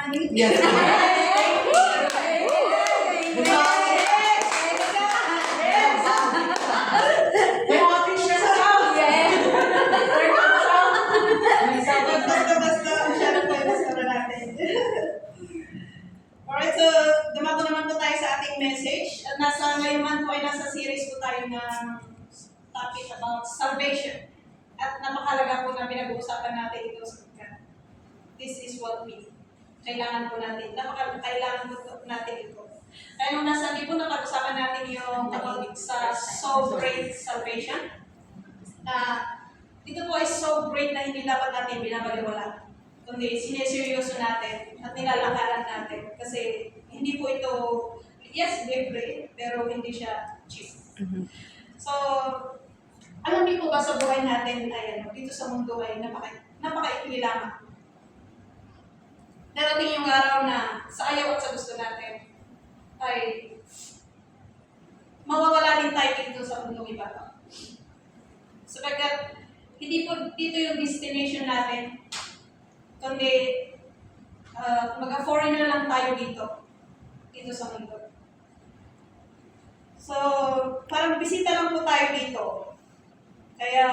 Alright, so dumako naman po tayo sa ating message. At ngayon man po ay nasa series po tayo ng topic about salvation. At napakalaga po na pinag-uusapan natin ito sa pagkat. This is what we kailangan po natin. Kailangan po natin ito. Kaya nung nasa po napag-usapan natin yung about sa so great salvation. Ito po ay so great na hindi dapat natin binabaliwala. Kundi sineseryoso natin at nilalakaran natin. Kasi hindi po ito, yes, libre, pero hindi siya cheap. So, alam niyo po ba sa buhay natin ay dito sa mundo ay napaka-ikli lamang. Darating yung araw na sa ayaw at sa gusto natin ay mawawala din tayo dito sa mundong iba. Sapagkat hindi po dito yung destination natin, kundi mag-foreigner lang tayo dito sa mundo. So, parang bisita lang po tayo dito. Kaya,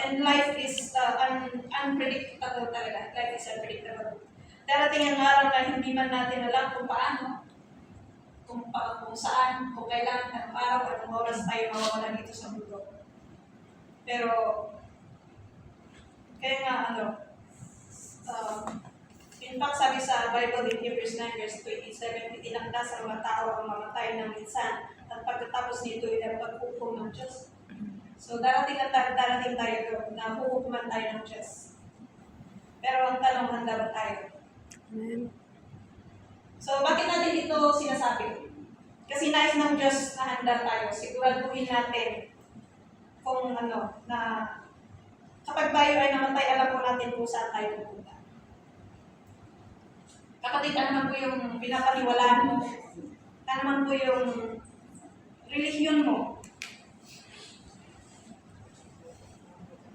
and life is unpredictable talaga. Life is unpredictable. Darating ang araw na hindi man natin alam kung paano, kung saan, kung kailan, anong araw, anong oras tayo mawawala dito sa mundo. Pero, kaya nga, in fact, sabi sa Bible in Hebrews 9 verse 27, itinakda sa mga tao ang mamatay ng minsan at pagkatapos nito ay ang paghukom ng Diyos. So, darating tayo doon na hukuman tayo ng Diyos. Pero ang tanong, handa ba tayo? Amen. So, bakit natin ito sinasabi? Kasi nais ng Diyos na handa tayo. Siguraduhin natin kung na kapag tayo ay namatay, alam po natin kung saan tayo pupunta. Kapatid, ano naman po yung pinapaniwalaan mo? Ano naman po yung relihiyon mo?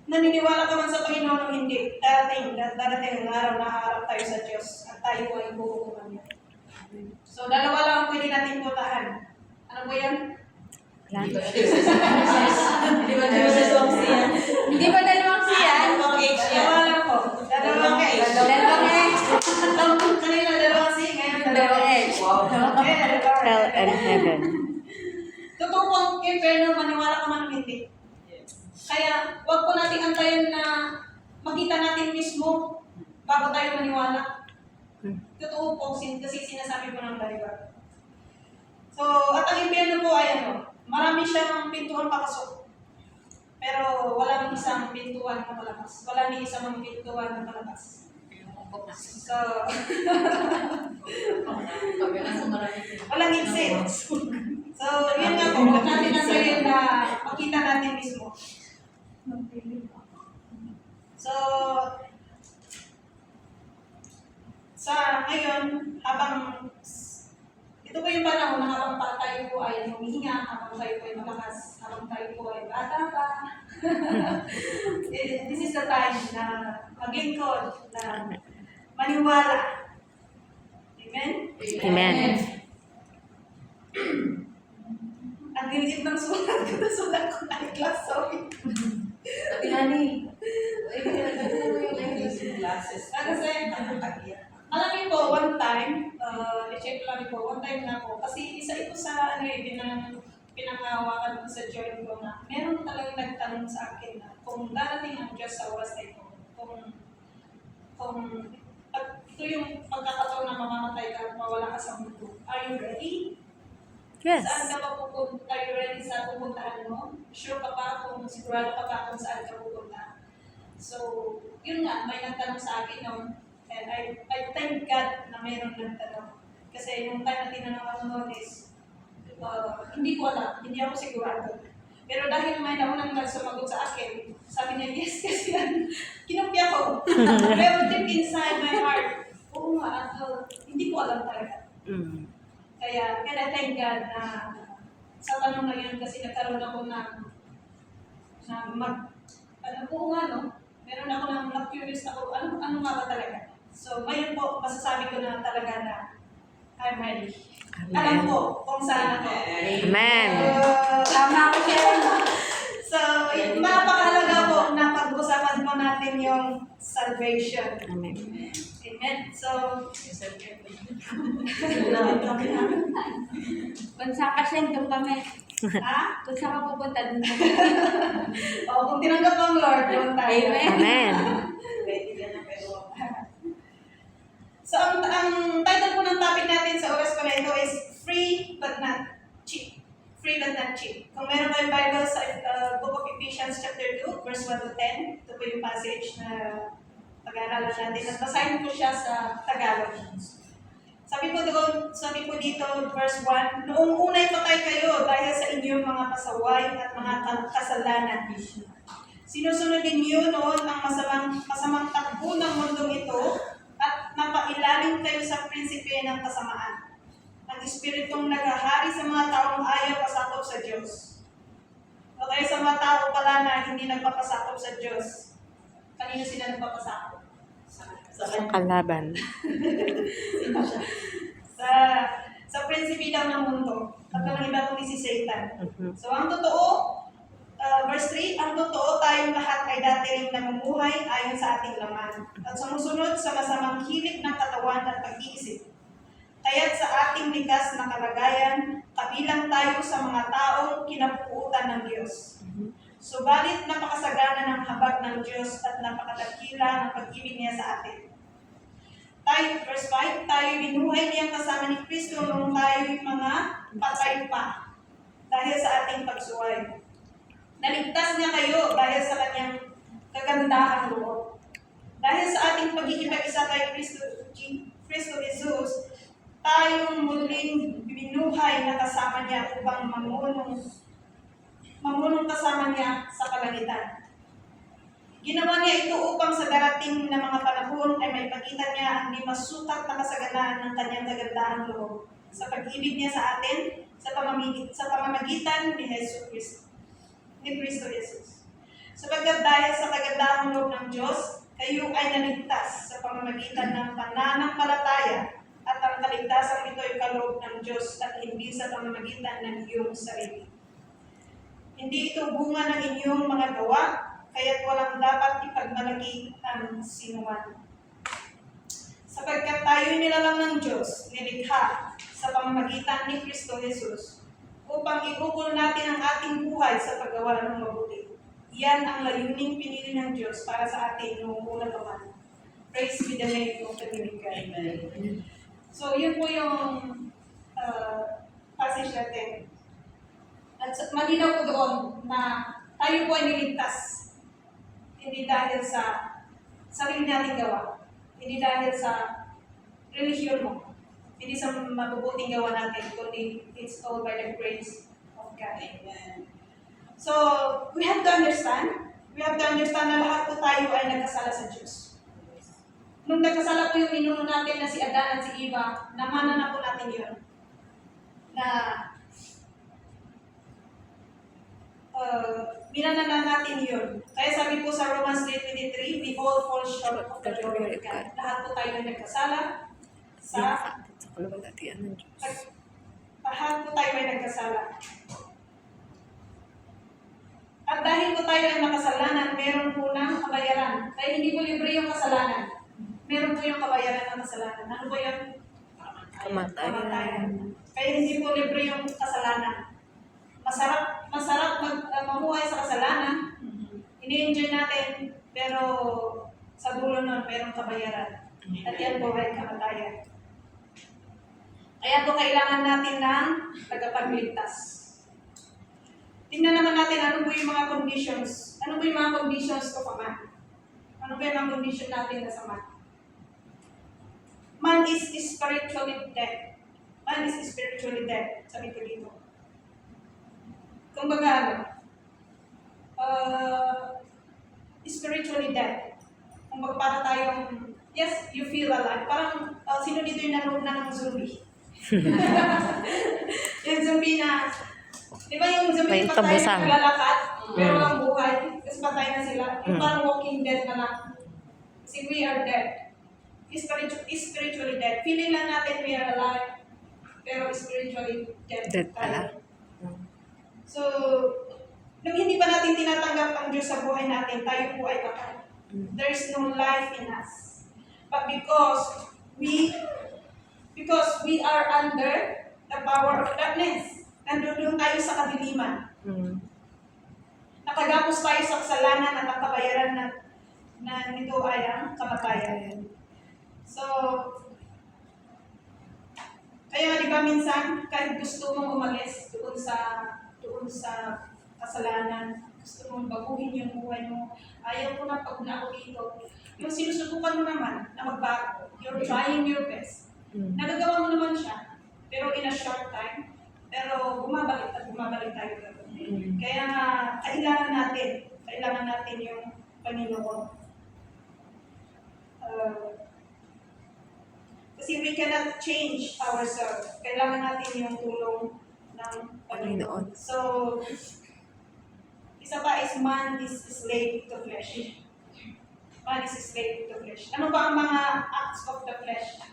Naniniwala ka man sa Panginoon o hindi, darating ang araw na haharap tayo sa Diyos at tayo ay hukuman niya. So, dalawa lang ang pwede natin puntahan. Ano po yan? Hindi ba dalawang siya? Dalawang age yan. Dalawa lang po. Dalawang age. Kanina dalawang C, ngayon dalawang age. Hell and heaven. Totoo po ang inferno, maniwala ka man hindi. Kaya, huwag po natin antayin na makita natin mismo bago tayo maniwala. Totoo po, kasi sinasabi po ng Bible. So, at ang impyerno po ay marami siyang pintuan papasok. Pero walang isang pintuan na palabas. Wala ni isang pintuan na palabas. So, walang exit. So, yun nga po, huwag natin nasayin na makita natin mismo. So, sa ngayon, ito po yung panahon na habang tayo po ay humihinga, habang tayo po ay malakas, habang tayo po ay bata pa. This is the time na maglingkod, na maniwala. Amen? Amen. Ang lilit ng sulat ko, nasulat ko na class, sorry. Ati Hani, alam niyo po, one time, i-check lang po, one time na po, kasi isa ito sa pinangawakan ko sa join ko na meron talagang nagtanong sa akin na kung darating ang Diyos sa oras na ito, ito yung pagkakataon na mamamatay ka at mawala ka sa mundo. Are you ready? Yes. Saan ka pa pupunta? Are you ready sa pupuntahan mo? Sure ka pa kung sigurado ka pa kung saan ka pupunta? So, yun nga, may nagtanong sa akin noon. And I thank God na mayroong nagtanong. Kasi yung time na tinanong ako noon is, hindi ko alam, hindi ako sigurado. Pero dahil may naunang sumagot sa akin, sabi niya, yes, kasi kinopya ko. Pero deep inside my heart, oo nga, hindi ko alam talaga. Kaya I thank God na sa tanong na yun kasi nagkaroon ako oo nga, no? Meron ako ng na-curious ako, ano nga ba talaga? So, ngayon po, masasabi ko na talaga na I'm ready. Amen. Alam ko kung saan ako. Amen. Tama ko siya. So, napakahalaga po na pag-usapan po natin yung salvation. Amen. Amen. So, Kung saan ka siya, doon kami. ha? Kung saan ka pupunta, doon kami. O, kung tinanggap ang Lord, doon tayo. Amen. Amen. So, ang title po ng topic natin sa oras ko na ito is Free but not cheap. Free but not cheap. Kung meron kayong Bible sa Book of Ephesians chapter 2, verse 1 to 10, ito po yung passage na pag-aaralan natin. At basahin ko siya sa Tagalog. Sabi po dito, verse 1, noong unay patay kayo dahil sa inyong mga pasaway at mga kasalanan. Sinusunod ninyo noon ang masamang takbo ng mundong ito at napailalim kayo sa prinsipe ng kasamaan. Ang espiritong naghahari sa mga taong ayaw pasakop sa Diyos. O kaya sa mga tao pala na hindi nagpapasakop sa Diyos. Kanino sila nagpapasakop? Sa kalaban. Sa prinsipe daw ng mundo. At walang iba kundi si Satan. Mhm. So ang totoo, verse 3, ang totoo tayong lahat ay dati ring namumuhay ayon sa ating laman at sumusunod sa masamang hilig ng katawan at pag-iisip. Kaya't sa ating likas na kalagayan, kabilang tayo sa mga taong kinapuutan ng Diyos. Subalit napakasagana ng habag ng Diyos at napakadakila ng pag-ibig niya sa atin. Verse 5, tayo binuhay niyang kasama ni Kristo noong tayo'y mga patay pa dahil sa ating pagsuway. Naligtas niya kayo dahil sa kanyang kagandahang loob. Dahil sa ating pagkikipag-isa kay Kristo Jesus, tayong muling binuhay na kasama niya upang mamunong kasama niya sa kalangitan. Ginawa niya ito upang sa darating na mga panahon ay maipagitan niya ang di masukat na kasaganaan ng kanyang kagandahang loob sa pag-ibig niya sa atin sa pamamagitan ni Kristo Jesus. Sapagkat dahil sa kagandahang loob ng Diyos, kayo ay naligtas sa pamamagitan ng pananampalataya at ang kaligtasan ito ay kaloob ng Diyos at hindi sa pamamagitan ng iyong sarili. Hindi ito bunga ng inyong mga gawa, kaya't walang dapat ipagmalaki ang sinuman. Sapagkat tayo nilalang ng Diyos, nilikha sa pamamagitan ni Kristo Jesus, upang ibukol natin ang ating buhay sa paggawa ng mabuti. Yan ang layuning pinili ng Diyos para sa atin noong una pa man. Praise be the name of the living God. Amen. So, yun po yung passage natin. At malinaw po doon na tayo po ay niligtas. Hindi dahil sa sarili nating gawa. Hindi dahil sa relihiyon mo. Hindi sa mabubuting gawa natin, kundi it's all by the grace of God. Amen. So, we have to understand na lahat po tayo ay nagkasala sa Diyos. Nung nagkasala po yung ninuno natin na si Adan at si Eva, namana na po natin yun. Na binana na natin yun. Kaya sabi po sa Romans 3:23, we all fall short of the glory of God. Lahat po tayo ay nagkasala sa Sa kalawalatian ng Diyos. lahat po tayo ay nagkasala. At dahil po tayo ay makasalanan, meron po ng kabayaran. Kaya hindi po libre yung kasalanan. Meron po yung kabayaran ng kasalanan. Ano po yun? Kamatayan. Kaya hindi po libre yung kasalanan. Masarap mamuhay sa kasalanan. Ini-enjoy natin, pero sa dulo nun, merong kabayaran. At yan po ay kamatayan. Kaya po kailangan natin ng tagapagligtas. Tingnan naman natin ano po yung mga conditions. Ano po yung mga conditions ko pa man? Ano po yung mga condition natin na sa man? Man is spiritually dead. Man is spiritually dead. Sabi ko dito. Kung baga spiritually dead. Kung baga para tayong, yes, you feel alive. Parang sino dito yung nanood na ng zombie? Yung zombie na, di ba yung zombie May patay tabusang. na naglalakad, pero lang buhay, kasi patay na sila. Yung parang walking dead na lang. Kasi we are dead. spiritually dead. Feeling lang natin we are alive, pero spiritually dead. Dead pala. tayo. So, nung hindi pa natin tinatanggap ang Diyos sa buhay natin, tayo po ay patay. There is no life in us. But because we are under the power of darkness, nandun tayo sa kadiliman. Mm. Nakagapos tayo sa kasalanan at ang kabayaran na nito ay ang kamatayan. So, kaya nga di ba minsan, kahit gusto mong umalis doon sa kasalanan, gusto mong baguhin yung buhay mo, ayaw ko na pag na ako dito. Yung sinusubukan mo naman na magbago, you're trying your best. Nagagawa mo naman siya, pero in a short time, pero bumabalik tayo doon. Kaya nga, kailangan natin yung Panginoon. Kasi we cannot change ourselves. Kailangan natin yung tulong ng Panginoon. So, isa pa is man is slave to flesh. Man is slave to flesh. Ano ba ang mga acts of the flesh?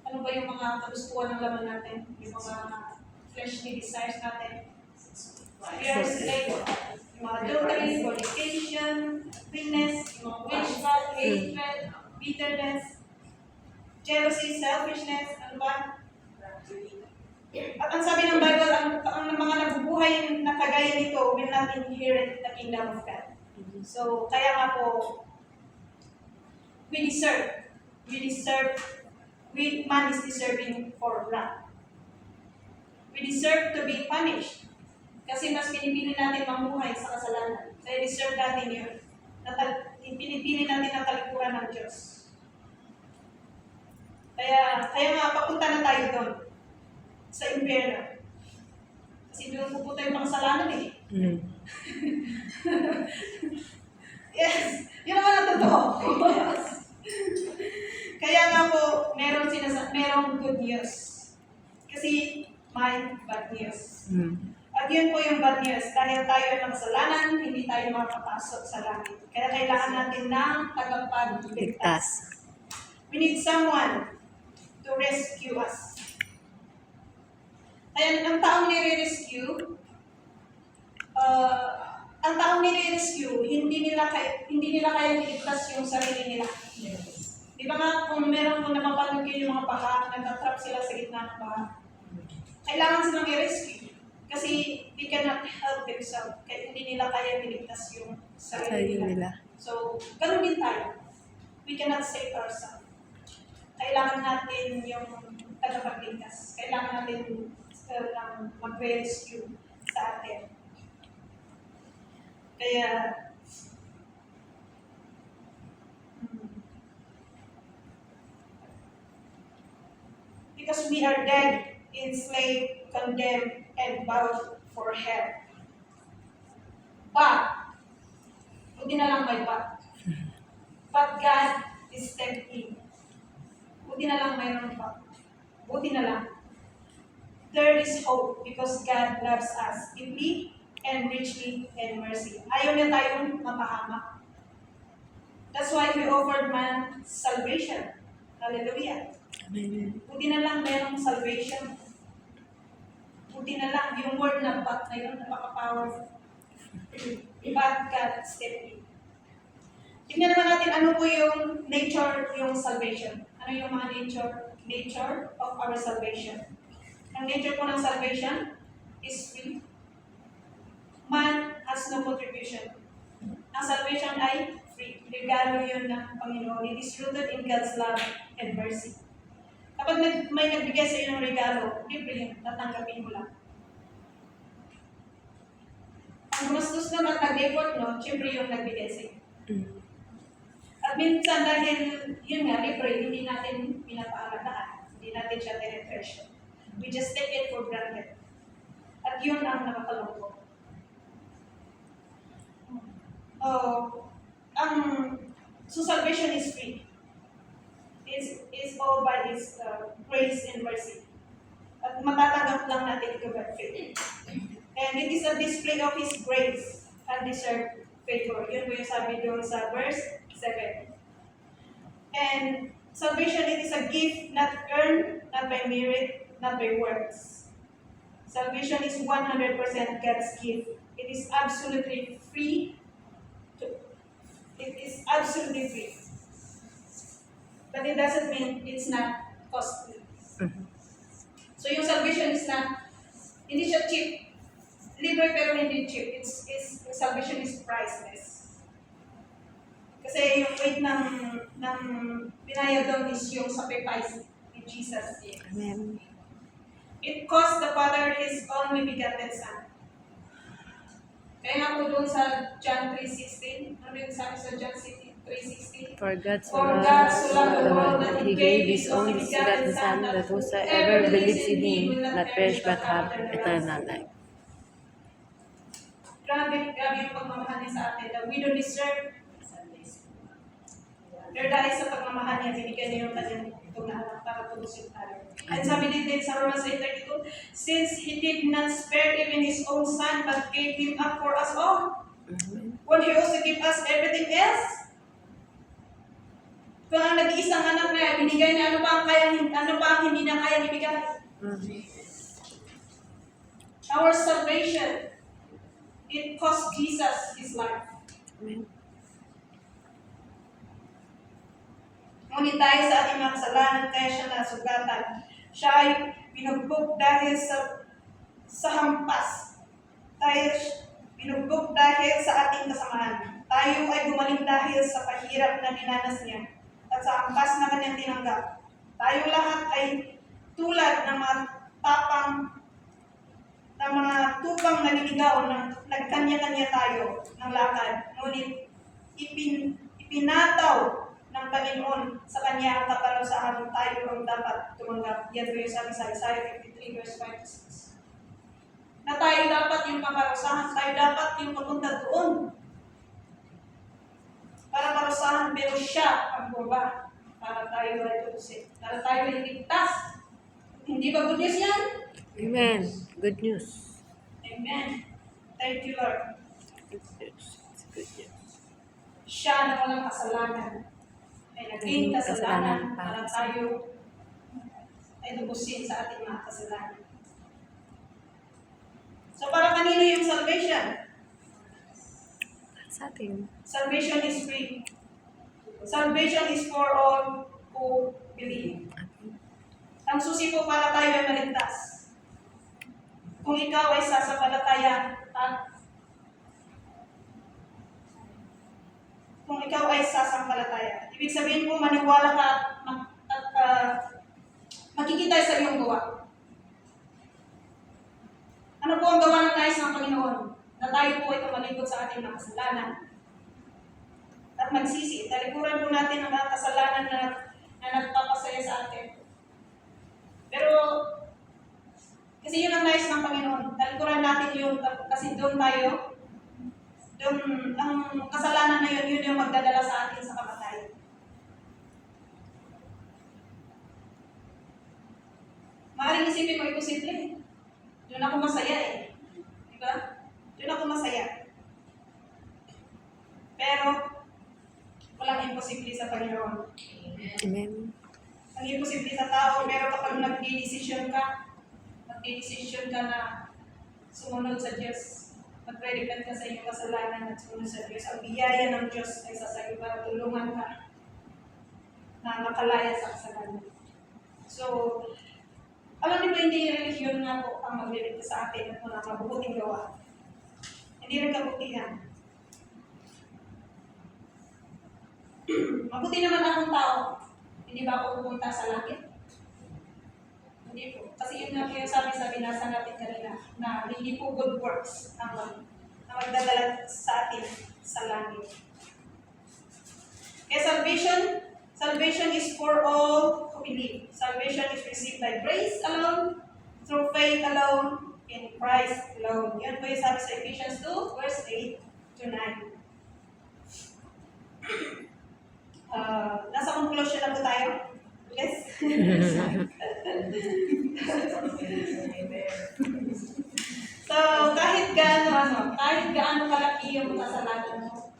Ano ba yung mga kagustuhan ng laman natin? Yung mga fleshly desires natin? We are slave. Yung mga adultery, fornication, wickedness, yung mga witchcraft, hatred, bitterness, jealousy, selfishness, ano ba? At ang sabi ng Bible, ang mga nabubuhay na kagaya nito will not inherit the kingdom of God. So, kaya nga po, man is deserving for wrath. We deserve to be punished. Kasi mas pinipili natin mamuhay sa kasalanan. Kaya deserve natin yun. Pinipili natin ang talikuran ng Diyos. Kaya nga, papunta na tayo doon. Sa impyerno. Kasi doon pupunta yung mga kasalanan eh. Yes! Yun naman ang totoo. Kaya nga po, merong good news. Kasi may bad news. At yun po yung bad news. Dahil tayo ay makasalanan, hindi tayo makapasok sa langit. Kaya kailangan natin ng tagapagligtas. We need someone to rescue us. Kaya ang taong nire-rescue, hindi nila kaya iligtas yung sarili nila. Di ba nga, kung meron kung napapanood kayo yung mga baha, nagtatrap sila sa gitna ng baha, kailangan silang i-rescue. Kasi they cannot help themselves. Kaya hindi nila kaya iligtas yung sarili nila. So, ganun din tayo. We cannot save ourselves. Kailangan natin yung tagapagligtas. Kailangan natin mag-rescue sa atin. Kaya, because we are dead, enslaved, condemned, and bound for hell. But, buti na lang may but. But God is stepped in. Buti na lang mayroon pa. Buti na lang. There is hope because God loves us deeply and richly in mercy. Ayaw niya tayong mapahamak. That's why we offered man salvation. Hallelujah. Buti na lang mayroong salvation. Buti na lang yung word na but na yun, napaka-powerful. But God stepped in. Tingnan naman natin ano po yung nature yung salvation. Ano yung mga nature of our salvation. Ang nature po ng salvation is free. Man has no contribution. Ang salvation ay free. Regalo yun ng Panginoon. It is rooted in God's love and mercy. Kapag may nagbigay sa iyo ng regalo, libre yun, tatanggapin mo lang. Ang gumastos nun at nag-effort, no, siyempre yung nagbigay sa iyo. At minsan dahil, yun nga, libre, hindi natin pinapahalagahan. Hindi natin siya tinetreasure. We just take it for granted. At yun ang nakakalungkot. So salvation is free. Is all by His grace and mercy. At matatanggap lang natin ito by faith. And it is a display of His grace, undeserved favor. Yun po yung sabi doon sa verse 7. And salvation, it is a gift not earned, not by merit, not by works. Salvation is 100% God's gift. It is absolutely free. It is absolutely free. But it doesn't mean it's not costly. So yung salvation is not, hindi siya cheap. Libre pero hindi cheap. Salvation is priceless. Kasi yung weight ng binayad doon is yung sacrifice ni Jesus did. Amen. It cost the Father His only begotten Son. Kaya nga po doon sa John 3:16, ano yung sabi sa John 3:16? For God so For God loved so loved the world that He gave His only begotten Son, that whosoever believes in Him will not perish but have eternal life. Grabe yung pagmamahal niya sa atin that we don't deserve. Pero dahil sa pagmamahal niya, binigyan niya yung kanyang itong na anak para tubusin tayo. And sabi din sa Romans 8:32, since He did not spare even His own Son, but gave Him up for us all, won't He also give us everything else? Kung ang nag-iisang anak na binigay niya, ano pa ang hindi na kaya ibigay? Our salvation, it cost Jesus His life. Amen. Ngunit dahil sa ating mga kasalanan, kaya siya nasugatan. Siya ay binugbog dahil sa hampas. Binugbog dahil sa ating kasamaan. Tayo ay gumaling dahil sa pahirap na dinanas niya at sa hampas na kanyang tinanggap. Tayo lahat ay tulad ng mga tupang naliligaw na nagkanya-kanya tayo ng lakad. Ngunit ipinataw ng Panginoon sa Kanya ang kaparusahan tayo ang dapat tumanggap. Yan po yung sabi sa Isaiah 53 verse 5-6. Na tayo dapat yung kaparusahan, tayo dapat yung papunta doon. Para parusahan, pero siya ang buba. Para tayo ay tutusin. Para tayo ay ligtas. Hindi ba good news yan? Amen. Good news. Amen. Thank you, Lord. Good news. It's good news. Siya na walang kasalanan ay naging kasalanan para tayo ay lubusin sa ating mga kasalanan. So para kanino yung salvation? Sa atin. Salvation is free. Salvation is for all who believe. Ang susi po para tayo ay maligtas. Kung ikaw ay sasampalataya at kung ikaw ay sasampalataya. Ibig sabihin po, maniwala ka at makikita sa iyong gawa. Ano po ang gawa ng nais ng Panginoon? Na tayo po ay tumalikod sa ating mga kasalanan. At magsisi. Talikuran po natin ang mga kasalanan na nagpapasaya sa atin. Pero, kasi yun ang nais ng Panginoon. Talikuran natin yun kasi doon ang kasalanan na yun yung magdadala sa atin sa kamatayan. Maaaring isipin mo, imposible. Doon ako masaya eh. Diba? Doon ako masaya. Pero, walang imposible sa Panginoon. Amen. Ang imposible sa tao, pero kapag nagdidesisyon ka na sumunod sa Diyos, mag-repent ka sa iyong kasalanan at sumunod sa Diyos. Ang biyaya ng Diyos ay sa iyo para tulungan ka na makalaya sa kasalanan. So, alam niyo ba hindi relihiyon nga po ang magliligtas sa atin at mga mabubuting gawa. Hindi rin kabutihan. Mabuti naman akong tao. Hindi ba ako pupunta sa langit? Hindi po. Kasi yun nga po yung sabi sa binasa natin kanina na hindi po good works ang magdadala sa atin sa langit. Kaya salvation is for all who believe. Salvation is received by grace alone, through faith alone, in Christ alone. Yan po yung sabi sa Ephesians 2, verse 8-9. Nasa conclusion na po tayo. Yes? So, kahit gaano kalaki yung kasalanan mo,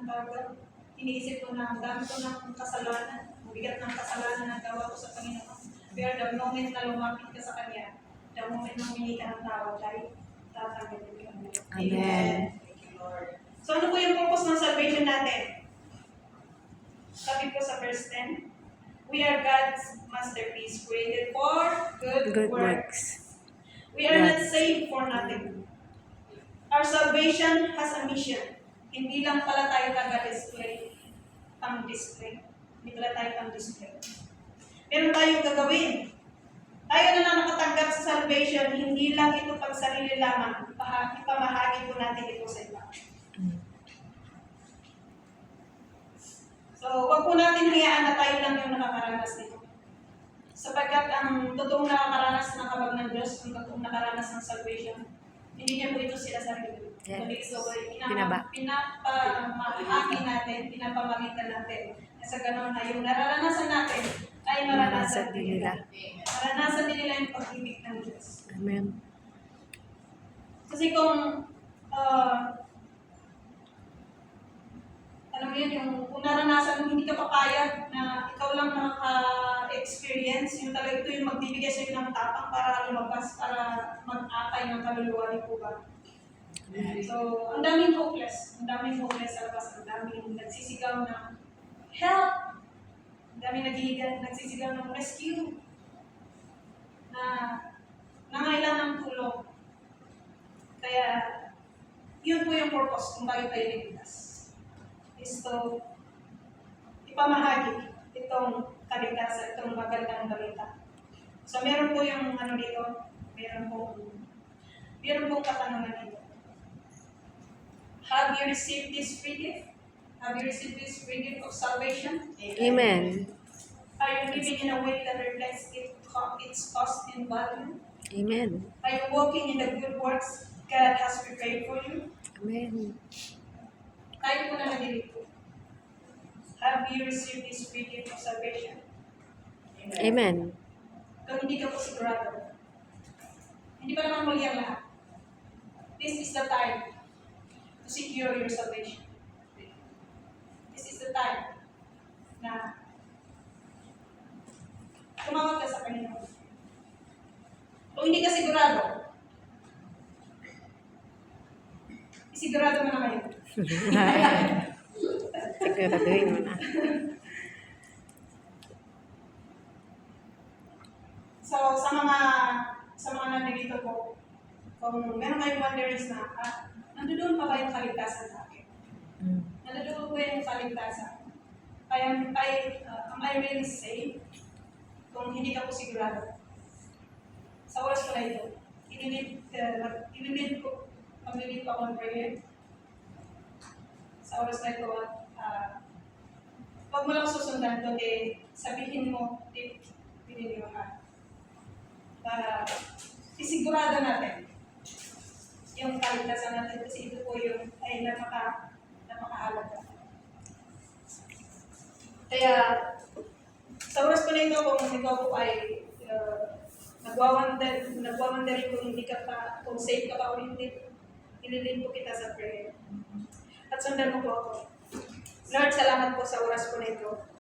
ang tawag, iniisip ko na ang dami ko ng kasalanan, ang bigat ng kasalanan na gawa ko sa Panginoon. Pero the moment na lumapit ka sa Kanya, the moment na humingi ka ng tawad, ay tatanggapin ka niya. Amen. Thank you, Lord. So ano po yung purpose ng salvation natin? Sabi po sa verse 10, we are God's masterpiece, created for good, Good works. works. We are not Yes. saved for nothing. Our salvation has a mission. Hindi lang pala tayo taga-display, pang-display. Hindi pala tayo pang-display. Meron tayong gagawin. Tayo na nakatanggap sa salvation, hindi lang ito pang sarili lamang. Ipamahagi po natin ito sa iba. So, huwag po natin hayaan na tayo lang yung nakakaranas nito. Sapagkat ang totoong nakakaranas ng habag ng Diyos, ang totoong nakaranas ng salvation, hindi niya po ito sila sarili. Yes. So, Pinaba. pinapamahagi natin, pinapamalitan natin. Sa ganun na yung nararanasan natin ay maranasan din nila. Maranasan din nila yung pag-ibig ng Diyos. Amen. Kasi kung alam mo yun, kung naranasan mo, hindi ka papayag na ikaw lang nakaka-experience, yung talaga ito yung magbibigay sa iyo ng tapang para lumabas, para mag-akay ng kaluluwa ni Kuba. So, ang daming hopeless sa labas, ang daming nagsisigaw ng help, ang daming nagsisigaw ng rescue, na nangailangan ng tulong. Kaya, yun po yung purpose kung bakit tayo ligtas. Is to ipamahagi itong kaligtasan, itong magandang balita. So, meron po yung ano dito, meron pong katanungan dito. Have you received this free gift? Have you received this free gift of salvation? Amen. Are you living in a way that reflects its cost and value? Amen. Are you walking in the good works God has prepared for you? Amen. Tayo po na nagilito. Have you received this free gift of salvation? Amen. Kung hindi ka po sigurado, hindi pa naman muli ang lahat. This is the time to secure your salvation. This is the time na tumawag ka sa Panginoon. Kung hindi ka sigurado, isigurado mo na ngayon. Siguraduhin mo na. So, sa mga nandito po, kung meron kayong wonderings na, nandoon pa ba yung kaligtasan sa akin? Mm. Nandoon po yung kaligtasan. Am I really safe? Kung hindi ka po sigurado. Sa oras ko na ito, mag-lead po ako ng prayer. Sa oras na ito, huwag mo lang susundan ito, sabihin mo, within your heart. Para isigurado natin yung kaligtasan natin kasi ito po yung ay napakahalaga. Kaya sa oras ko na ito, kung ikaw po ay nagwawandering kung hindi ka pa, kung safe ka pa o hindi, ililin po kita sa prayer. At sundan mo po ako. Lord, salamat po sa oras ko na ito.